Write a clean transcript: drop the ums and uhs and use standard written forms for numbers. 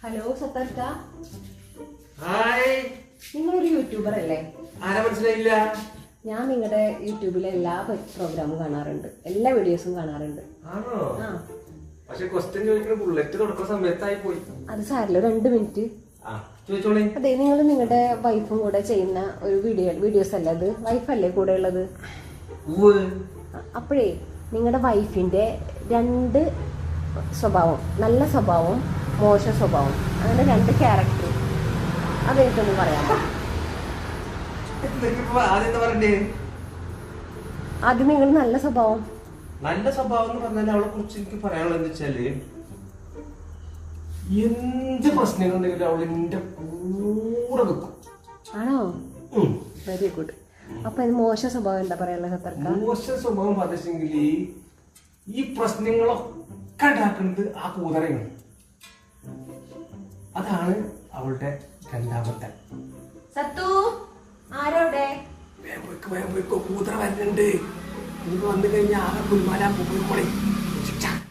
Hello സത്തർക്ക, hi. നിങ്ങളൊരു YouTuber അല്ലേ? ആരാ മനസ്സിലായില്ല? ഞാൻ നിങ്ങളുടെ യൂട്യൂബിലെ എല്ലാ പ്രോഗ്രാമും കാണാറുണ്ട്, എല്ലാ വീഡിയോസും കാണാറുണ്ട്. ആണോ? ആ, പക്ഷെ ക്വസ്റ്റ്യൻ ചോദിക്കുന്ന ബുള്ളറ്റ് തുടക്കുന്ന സമയത്തായി പോയി. അത് സാരില്ല, 2 മിനിറ്റ്. ചോദിച്ചോളി. അതെ, നിങ്ങൾ നിങ്ങളുടെ വൈഫും കൂടെ ചെയ്യുന്ന ഒരു വീഡിയോസ് അല്ലേ അത്? വൈഫല്ലേ കൂടെ ഉള്ളത്? അപ്പോഴേ നിങ്ങളുടെ വൈഫിന്റെ 2 സ്വഭാവം, നല്ല സ്വഭാവം, മോശ സ്വഭാവം, അങ്ങനെ 2 ക്യാരക്ടർ, അതെനിക്കൊന്ന് പറയാമോ? ആദ്യം നിങ്ങൾ നല്ല സ്വഭാവം. നല്ല സ്വഭാവം എന്ന് പറഞ്ഞാൽ അവളെ കുറിച്ച് എനിക്ക് പറയാനുള്ളത് എന്താ വെച്ചാല്, എന്ത് പ്രശ്നങ്ങളുണ്ടെങ്കിലും അവൾ എന്റെ കൂടെ വെക്കും. ആണോ? Very good. അപ്പൊ ഇത് മോശ സ്വഭാവം എന്താ പറയാനുള്ള സത്തർക്ക? മോശം സ്വഭാവം പറഞ്ഞെങ്കിൽ ഈ പ്രശ്നങ്ങളൊക്കെ ഉണ്ടാക്കുന്നത് ആ കൂതറയാണ്. അതാണ് അവളുടെ 2ാമത്തെ. സത്തു, ആരോടെ? കൂതറ വരുന്നുണ്ട്. ഇത് വന്നു കഴിഞ്ഞാൽ ആകെ കുൽമാലാ പോയി.